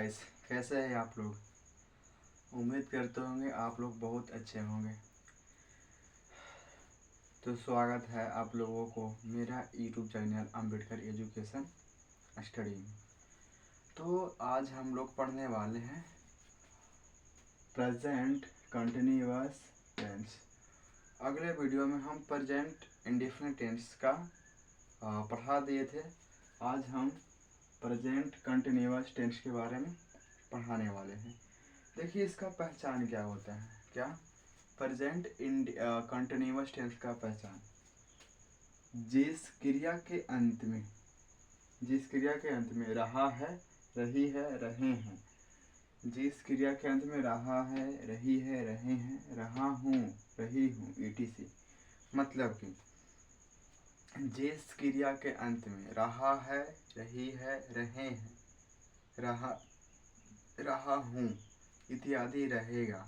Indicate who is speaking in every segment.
Speaker 1: Guys, कैसे हैं आप लोग। उम्मीद करते होंगे आप लोग बहुत अच्छे होंगे। तो स्वागत है आप लोगों को मेरा YouTube channel Ambedkar education study में। तो आज हम लोग पढ़ने वाले हैं प्रेजेंट कंटिन्यूअस टेंस। अगले वीडियो में हम प्रेजेंट इंडेफिनिट टेंस का पढ़ा दिए थे। आज हम प्रेजेंट कंटिन्यूअस टेंस के बारे में पढ़ाने वाले हैं। देखिए, इसका पहचान क्या होता है। क्या प्रेजेंट कंटिन्यूअस टेंस का पहचान, जिस क्रिया के अंत में रहा है, रही है, रहे हैं, जिस क्रिया के अंत में रहा है, रही है, रहे हैं, रहा हूँ, रही हूँ, etc। मतलब कि जिस क्रिया के अंत में रहा है, रही है, रहे हैं, रहा हूँ इत्यादि रहेगा,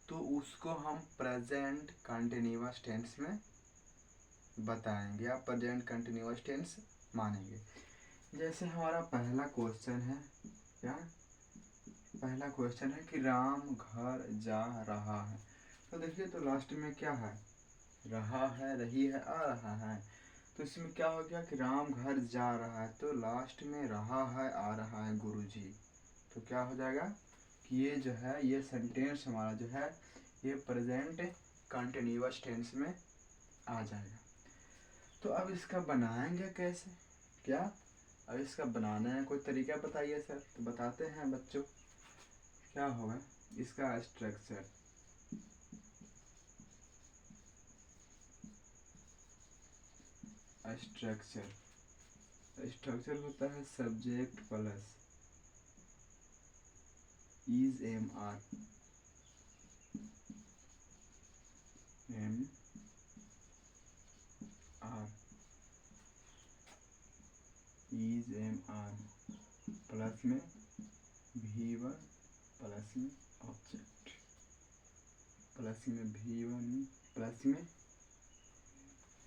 Speaker 1: तो उसको हम प्रेजेंट कंटिन्यूअस टेंस में बताएंगे या प्रेजेंट कंटिन्यूअस टेंस मानेंगे। जैसे हमारा पहला क्वेश्चन है, क्या पहला क्वेश्चन है कि राम घर जा रहा है। तो देखिए, तो लास्ट में क्या है, रहा है, रही है, आ रहा है। तो इसमें क्या हो गया कि राम घर जा रहा है, तो लास्ट में रहा है, आ रहा है गुरुजी। तो क्या हो जाएगा कि ये जो है, ये सेंटेंस हमारा जो है ये प्रेजेंट कंटिन्यूअस टेंस में आ जाएगा। तो अब इसका बनाएंगे कैसे, क्या अब इसका बनाने का कोई तरीका बताइए सर। तो बताते हैं बच्चों, क्या होगा इसका स्ट्रक्चर। स्ट्रक्चर होता है subject plus is M R is M R plus में V1 प्लस में ऑब्जेक्ट, प्लस में V1 प्लस में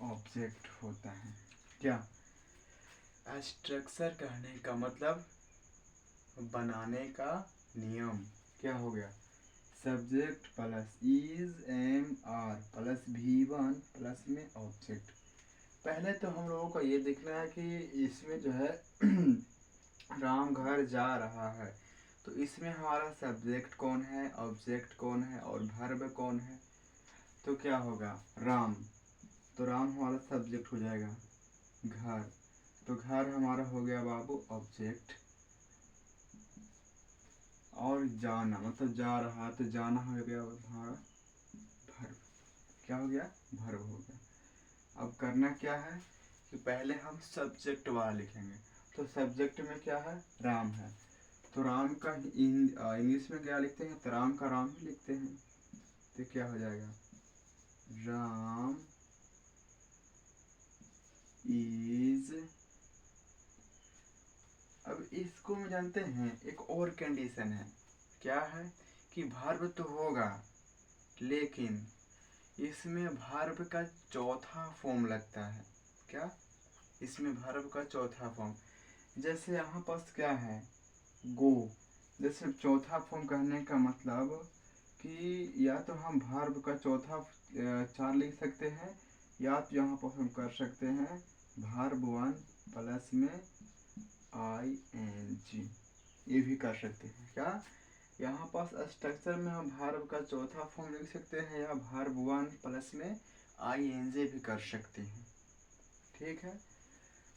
Speaker 1: ऑब्जेक्ट होता है। क्या स्ट्रक्चर कहने का मतलब बनाने का नियम। क्या हो गया, subject plus is M R plus V1 plus में ऑब्जेक्ट। पहले तो हम लोगों को ये देखना है कि इसमें जो है राम घर जा रहा है, तो इसमें हमारा सब्जेक्ट कौन है, ऑब्जेक्ट कौन है और वर्ब कौन है। तो क्या होगा, राम, तो राम हमारा सब्जेक्ट हो जाएगा। घर, तो घर हमारा हो गया बाबू ऑब्जेक्ट। और जाना मतलब जा रहा, तो जाना हो गया हमारा वर्ब। क्या हो गया, वर्ब हो गया। अब करना क्या है कि पहले हम सब्जेक्ट वाला लिखेंगे। तो सब्जेक्ट में क्या है, राम है, तो राम का इंग्लिश में क्या लिखते हैं, तो राम का राम ही लिखते हैं। तो क्या हो जाएगा, राम इज। अब इसको हम जानते हैं एक और कंडीशन है, क्या है कि वर्ब तो होगा, लेकिन इसमें वर्ब का चौथा फॉर्म लगता है। क्या, इसमें वर्ब का चौथा फॉर्म, जैसे यहाँ पास क्या है, गो। जैसे चौथा फॉर्म कहने का मतलब कि या तो हम वर्ब का चौथा चार लिख सकते हैं, या तो यहाँ पर हम कर सकते हैं वर्ब 1 प्लस में ing, ये भी कर सकते हैं। क्या, यहाँ पास स्ट्रक्चर में हम वर्ब का चौथा फॉर्म लिख सकते हैं, या वर्ब 1 प्लस में ing भी कर सकते हैं। ठीक है,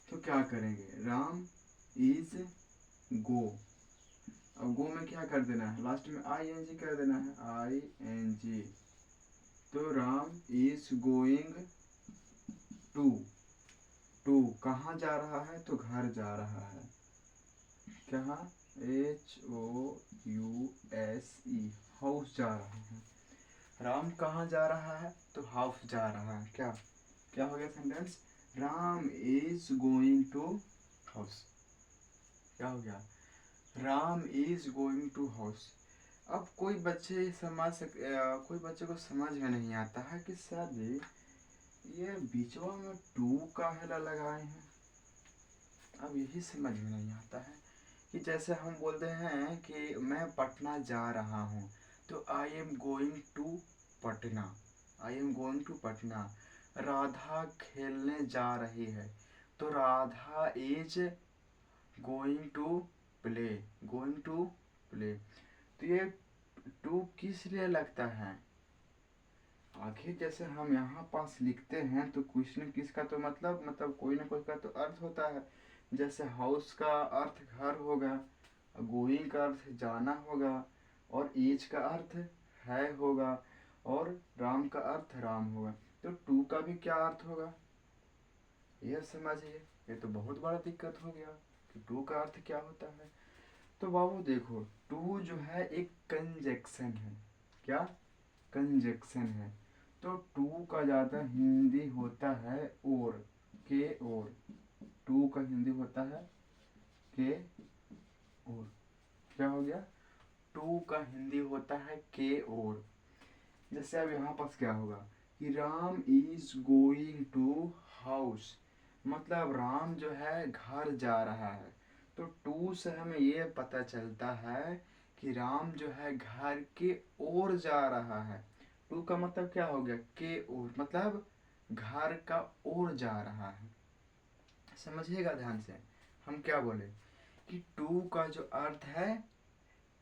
Speaker 1: तो क्या करेंगे, राम इज गो। अब गो में क्या कर देना है, लास्ट में ing कर देना है, ing। तो राम इज गोइंग टू कहाँ जा रहा है, तो घर जा रहा है। कहाँ, HOUSE, हाउस जा रहा है। राम कहाँ जा रहा है, तो हाउस जा रहा है। क्या क्या हो गया sentence, Ram is going to house. क्या हो गया, Ram is going to house. अब कोई बच्चे कोई बच्चे को समझ में नहीं आता है कि सर ये बीचवा में टू का हेला लगाए हैं। अब यही समझ में नहीं आता है कि जैसे हम बोलते हैं कि मैं पटना जा रहा हूँ, तो I am going to Patna, I am going to Patna. Radha खेलने जा रही है, तो Radha is going to play, going to play. तो ये टू किस लिए लगता है? आखिर जैसे हम यहाँ पास लिखते हैं तो कुछ न किसका तो मतलब कोई ना कोई का तो अर्थ होता है। जैसे हाउस का अर्थ घर होगा, गोइंग का अर्थ जाना होगा, और एज का अर्थ है होगा, और राम का अर्थ राम होगा। तो टू का भी क्या अर्थ होगा, यह समझिए। ये तो बहुत बड़ा दिक्कत हो गया कि टू का अर्थ क्या होता है। तो बाबू देखो, टू जो है एक कंजक्शन है। क्या? कंजक्शन है। तो टू का ज़्यादा हिंदी होता है और, के और। टू का हिंदी होता है के और। क्या हो गया? टू का हिंदी होता है के और। जैसे अब यहाँ पास क्या होगा कि Ram is going to house, मतलब राम जो है घर जा रहा है। तो टू से हमें ये पता चलता है कि राम जो है घर के ओर जा रहा है। टू का मतलब क्या हो गया? के ओर, मतलब घर का ओर जा रहा है। समझिएगा ध्यान से, हम क्या बोले कि टू का जो अर्थ है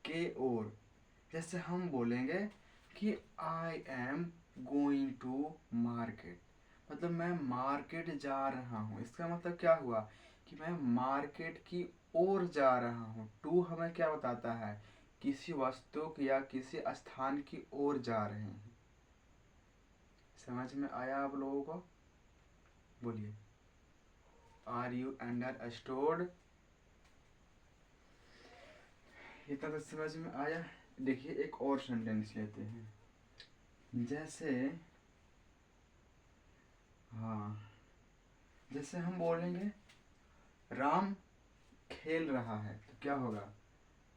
Speaker 1: के ओर। जैसे हम बोलेंगे कि I am going to market, मतलब मैं मार्केट जा रहा हूँ। इसका मतलब क्या हुआ कि मैं मार्केट की ओर जा रहा हूँ। टू हमें क्या बताता है? किसी वस्तु या किसी स्थान की ओर जा रहे हैं। समझ में आया आप लोगों को? बोलिए, आर यू अंडरस्टूड? इतना तो समझ में आया। देखिए एक और सेंटेंस लेते हैं। जैसे हाँ, जैसे हम बोलेंगे राम खेल रहा है, तो क्या होगा?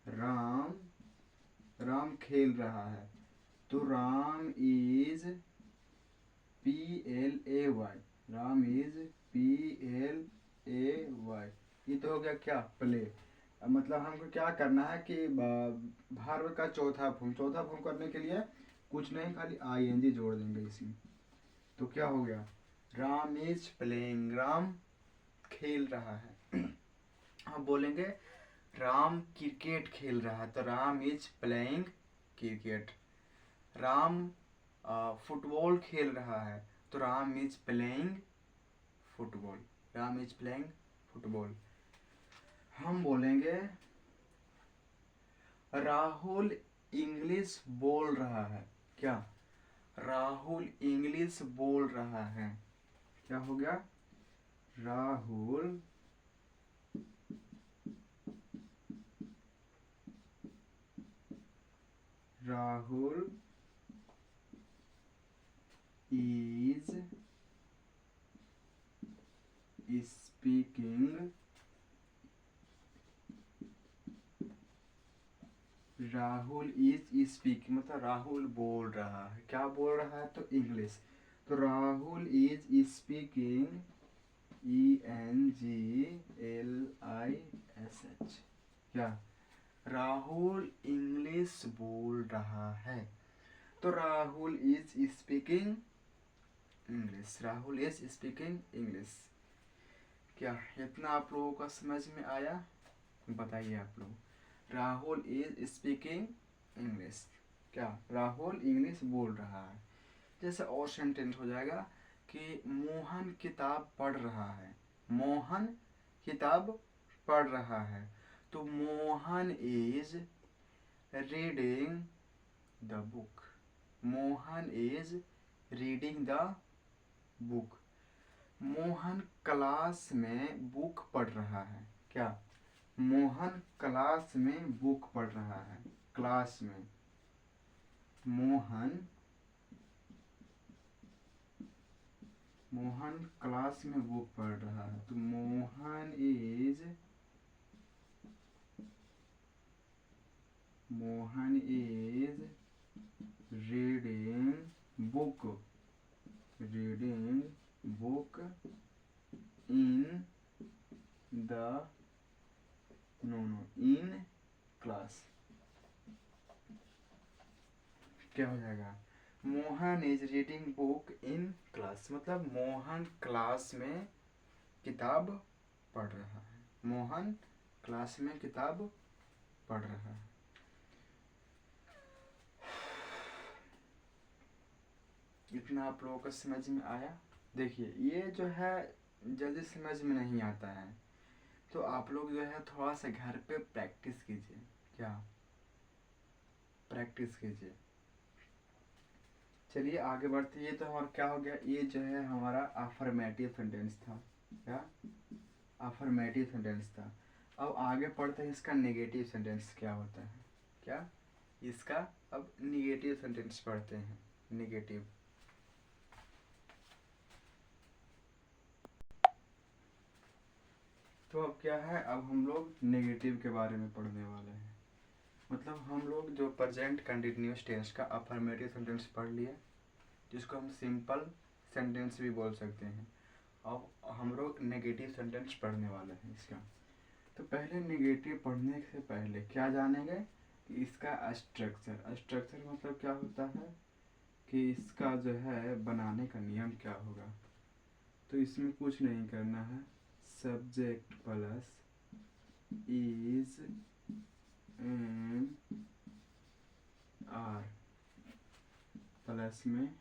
Speaker 1: राम, राम खेल रहा है, तो Ram is PLAY, Ram is PLAY। ये तो हो गया क्या? प्ले। मतलब हमको क्या करना है कि भार्ब का चौथा फॉर्म करने के लिए कुछ नहीं, खाली ING जोड़ देंगे इसमें। तो क्या हो गया? राम इज प्लेइंग, राम खेल रहा है। हम बोलेंगे राम क्रिकेट खेल रहा है, तो Ram is playing cricket. Ram football खेल रहा है, तो Ram is playing football, Ram is playing football. हम बोलेंगे राहुल इंग्लिश बोल रहा है। क्या? राहुल इंग्लिश बोल रहा है। क्या हो गया? Rahul Rahul is speaking, Rahul is speaking, मतलब राहुल बोल रहा है। क्या बोल रहा है? तो इंग्लिश। तो राहुल इज स्पीकिंग ENGLISH। क्या? राहुल इंग्लिश बोल रहा है, तो Rahul is speaking English, Rahul is speaking English. क्या इतना आप लोगों का समझ में आया? बताइए आप लोग। Rahul is speaking English. क्या? राहुल इंग्लिश बोल रहा है। जैसे और सेंटेंस हो जाएगा कि मोहन किताब पढ़ रहा है। मोहन किताब पढ़ रहा है, तो Mohan is reading the book, Mohan is reading the book. Mohan class में बुक पढ़ रहा है। क्या? मोहन क्लास में बुक पढ़ रहा है, क्लास में। मोहन मोहन क्लास में बुक पढ़ रहा है, तो Mohan is reading book, reading book in the no in class. क्या हो जाएगा, Mohan is reading book in class, मतलब मोहन क्लास में किताब पढ़ रहा है। मोहन क्लास में किताब पढ़ रहा है। इतना आप लोगों को समझ में आया। देखिए ये जो है जल्दी समझ में नहीं आता है, तो आप लोग जो है थोड़ा सा घर पे प्रैक्टिस कीजिए। क्या प्रैक्टिस कीजिए। चलिए आगे बढ़ते। ये तो और क्या हो गया, ये जो है हमारा अफर्मेटिव सेंटेंस था। क्या अफर्मेटिव सेंटेंस था। अब आगे पढ़ते हैं इसका नेगेटिव सेंटेंस क्या होता है। क्या इसका अब नेगेटिव सेंटेंस पढ़ते हैं। नेगेटिव, तो अब क्या है, अब हम लोग नेगेटिव के बारे में पढ़ने वाले हैं। मतलब हम लोग जो प्रेजेंट कंटिन्यूअस टेंस का अफर्मेटिव सेंटेंस पढ़ लिए, जिसको हम सिंपल सेंटेंस भी बोल सकते हैं। अब हम लोग नेगेटिव सेंटेंस पढ़ने वाले हैं इसका। तो पहले नेगेटिव पढ़ने से पहले क्या जानेंगे कि इसका स्ट्रक्चर। स्ट्रक्चर मतलब क्या होता है कि इसका जो है बनाने का नियम क्या होगा। तो इसमें कुछ नहीं करना है, subject plus is and are plus में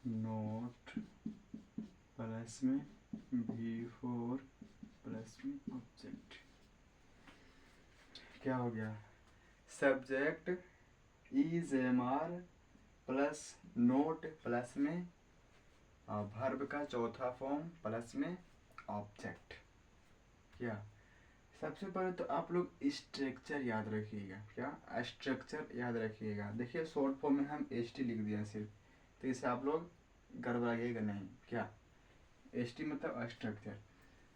Speaker 1: नोट प्लस में बिफोर प्लस में ऑब्जेक्ट। क्या हो गया, subject is M R plus not plus में वर्ब का चौथा फॉर्म प्लस में ऑब्जेक्ट। क्या सबसे पहले तो आप लोग स्ट्रक्चर याद रखिएगा। क्या स्ट्रक्चर याद रखिएगा। देखिए शॉर्ट फॉर्म में हम एस टी लिख दिया सिर्फ, तो इसे आप लोग गड़बड़ाइएगा नहीं। क्या एस टी मतलब स्ट्रक्चर।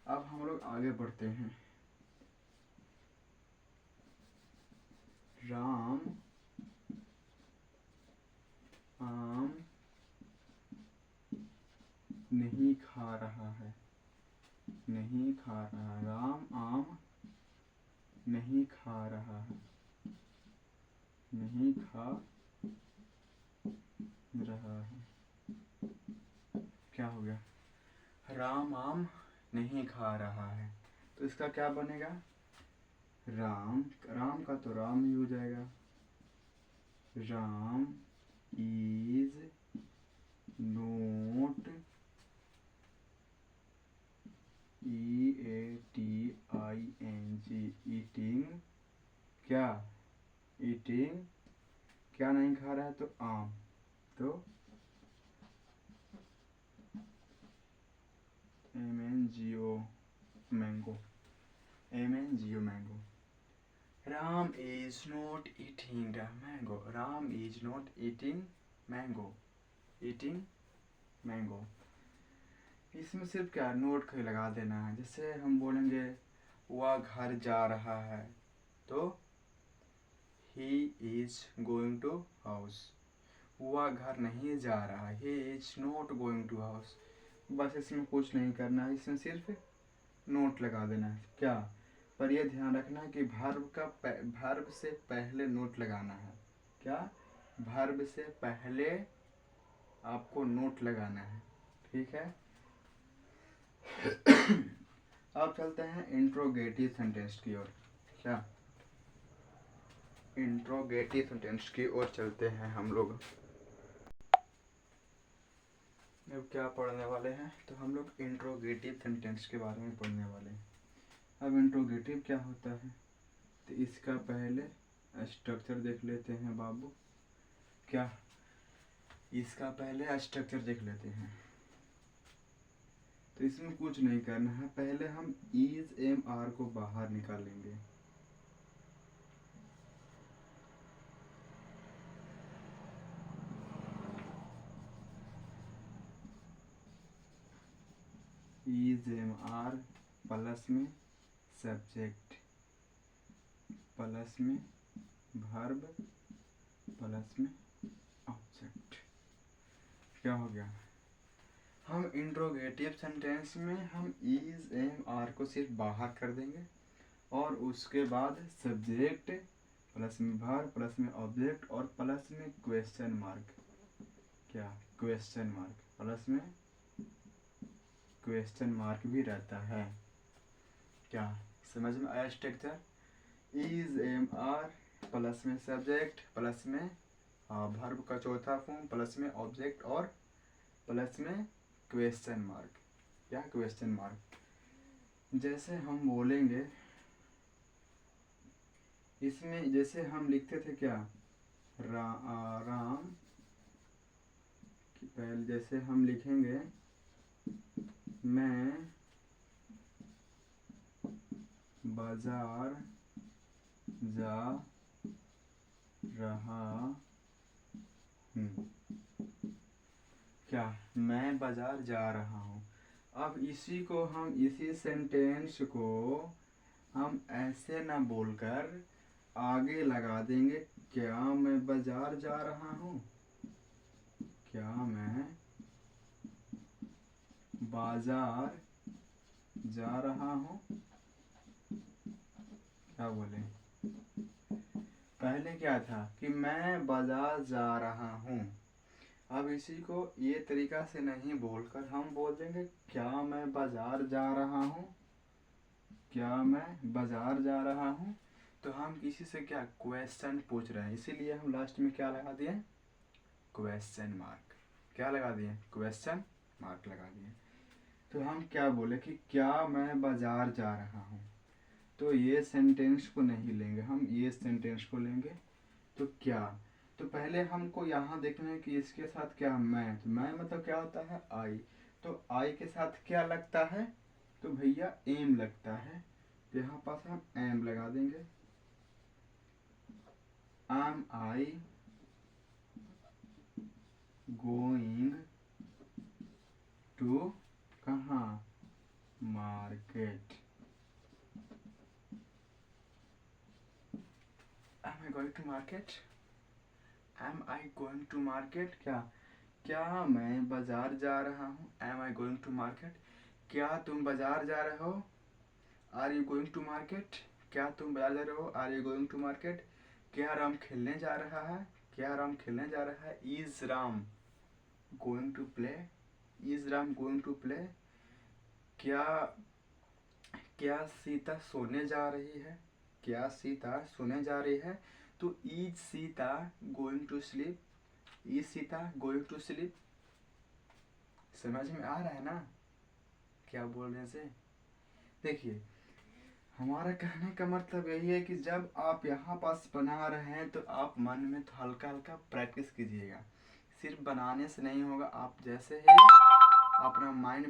Speaker 1: अब हम लोग आगे बढ़ते हैं। राम आम नहीं खा रहा है। नहीं खा रहा, राम आम नहीं खा रहा है। नहीं खा रहा है। क्या हो गया, राम आम नहीं खा रहा है, तो इसका क्या बनेगा, राम, राम का तो राम ही हो जाएगा। Ram is note EATING eating. क्या ईटिंग, क्या नहीं खा रहा है, तो आम, तो MNGO mango. MNGO mango. Ram is not eating the mango. Ram is not eating mango. Eating mango. इसमें सिर्फ क्या नोट का लगा देना है। जैसे हम बोलेंगे वह घर जा रहा है, तो he is going to house. वह घर नहीं जा रहा, he is not going to house. बस इसमें कुछ नहीं करना है, इसमें सिर्फ नोट लगा देना है। क्या, पर यह ध्यान रखना है कि वर्ब से पहले नोट लगाना है। क्या वर्ब से पहले आपको नोट लगाना है। ठीक है। अब चलते हैं इंट्रोगेटिव सेंटेंस की ओर। क्या इंट्रोगेटिव सेंटेंस की ओर चलते हैं हम लोग। अब क्या पढ़ने वाले हैं, तो हम लोग इंट्रोगेटिव सेंटेंस के बारे में पढ़ने वाले हैं। अब इंट्रोगेटिव क्या होता है, तो इसका पहले स्ट्रक्चर देख लेते हैं बाबू। क्या इसका पहले स्ट्रक्चर देख लेते हैं। तो इसमें कुछ नहीं करना है, पहले हम इज एम आर को बाहर निकालेंगे। इज एम आर प्लस में सब्जेक्ट प्लस में वर्ब प्लस में ऑब्जेक्ट। क्या हो गया, हम इंट्रोगेटिव सेंटेंस में हम इज एम आर को सिर्फ बाहर कर देंगे और उसके बाद सब्जेक्ट प्लस में वर्ब प्लस में ऑब्जेक्ट और प्लस में क्वेश्चन मार्क, क्या क्वेश्चन मार्क, प्लस में क्वेश्चन मार्क भी रहता है। क्या समझ में आया structure, is M R plus में सब्जेक्ट प्लस में वर्ब का चौथा फॉर्म प्लस में ऑब्जेक्ट और प्लस में क्वेश्चन मार्क, क्या क्वेश्चन मार्क। जैसे हम बोलेंगे इसमें, जैसे हम लिखते थे क्या राम पहले, जैसे हम लिखेंगे मैं बाजार जा रहा हूँ, क्या मैं बाजार जा रहा हूँ। अब इसी को हम, इसी सेंटेंस को हम ऐसे ना बोलकर आगे लगा देंगे, क्या मैं बाजार जा रहा हूँ, क्या मैं बाजार जा रहा हूँ। क्या बोले, पहले क्या था कि मैं बाजार जा रहा हूँ, अब इसी को ये तरीका से नहीं बोलकर हम बोल देंगे क्या मैं बाजार जा रहा हूँ, क्या मैं बाजार जा रहा हूँ। तो हम किसी से क्या क्वेश्चन पूछ रहे हैं, इसीलिए हम लास्ट में क्या लगा दिए, क्वेश्चन मार्क, क्या लगा दिए, क्वेश्चन मार्क लगा दिए। तो हम क्या बोले कि क्या मैं बाजार जा रहा हूँ, तो ये सेंटेंस को नहीं लेंगे हम, ये सेंटेंस को लेंगे। तो क्या, तो पहले हमको यहाँ देखना है कि इसके साथ क्या मैं, तो मैं मतलब क्या होता है आई, तो आई के साथ क्या लगता है, तो भैया एम लगता है, तो यहाँ पास हम एम लगा देंगे। एम आई गोइंग टू कहाँ, market, am I going to market, am I going to market, क्या मैं बाजार जा रहा हूँ, am I going to market, क्या तुम बाजार जा रहे हो, are you going to market, क्या तुम बाजार जा रहे हो, are you going to market, क्या राम खेलने जा रहा है, क्या राम खेलने जा रहा है, is Ram going to play, is Ram going to play, क्या क्या सीता सोने जा रही है, क्या सीता सोने जा रही है, तो is Sita going to sleep, is Sita going to sleep. समझ में आ रहा है ना क्या बोलने से। देखिए हमारा कहने का मतलब यही है कि जब आप यहाँ पास बना रहे हैं तो आप मन में तो हल्का हल्का प्रैक्टिस कीजिएगा, सिर्फ बनाने से नहीं होगा, आप जैसे ही अपना माइंड